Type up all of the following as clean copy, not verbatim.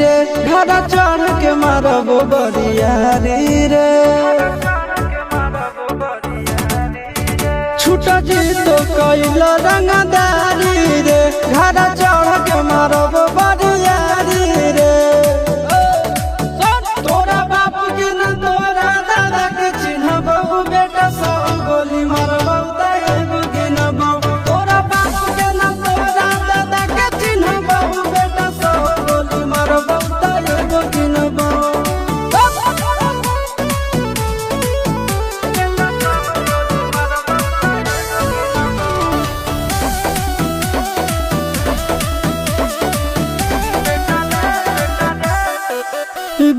रे घड़ा चढ़ के मारबो बरियारी रे छूटा जी तो कैल रंगदारी रे घड़ा चढ़ के मारबो बरियारी रे तोरा बापू के न तोरा दादा के चिन्हबो बेटा सौ गोली मारबो तैगो गिनबो तोरा बापू के न तोरा दादा के चिन्हबो बेटा सौ गोली मारबो तैगो गिनबो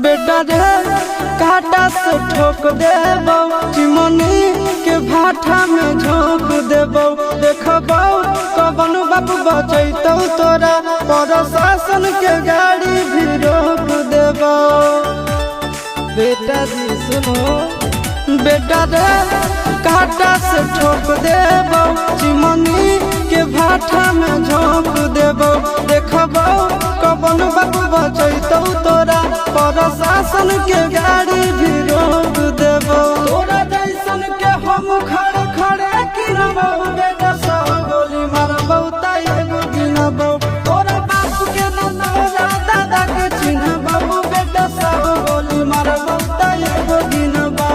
बेटा रे काटा से ठोक देबो चिमनी के भाटा में झोंक देबो देखबो कवन बाबू बचैतौ तोरा प्रशासन के गाड़ी भी रोक देबो बेटा जी सुनो बेटा रे काटा से ठोक देबो चिमनी के भाटा में झोंक देबो देखबो कवन बाबू बचैतौ तोरा प्रशासन के गाड़ी भी रोक देबो तोरा जैसन के हम खड़े खड़े गिनबो बेटा सौ गोली मारबो तैगो गिनबो तोरा बापू के न तोरा दादा के चिन्हबो बेटा सौ गोली मारबो तैगो गिनबो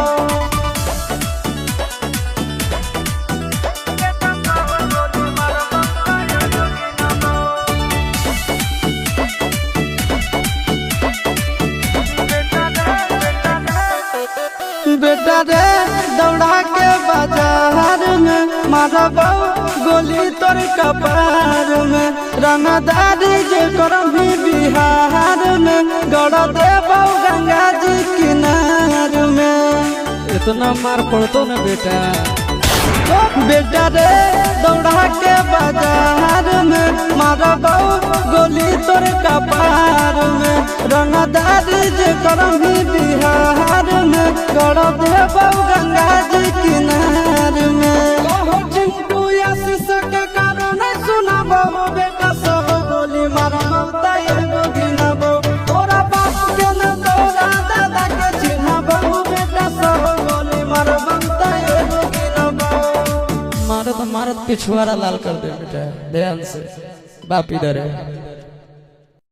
बेटा रे दौड़ा के बाजार में मारबो गोली तोर कपार में रंगदारी जे करभी बिहार में गड़ देबो गंगा जी किनार में इतना मार पड़तो न बेटा बेटा रे दौड़ा के बाजार में मारबो गोली तोर कपार में रंगदारी जे करभी बिहार में गड़ देबो गंगा जी किनार में चिंटू आशीष के कारण सुनबो बेटा सब गोली मारबो तैगो गिनबो तोरा बाप के न तोरा दादा के चिन्हबो बेटा सब गोली मारबो तैगो गिनबो मारत मारत पिछुआरा लाल कर दे बेटा ध्यान से बाप इधर है।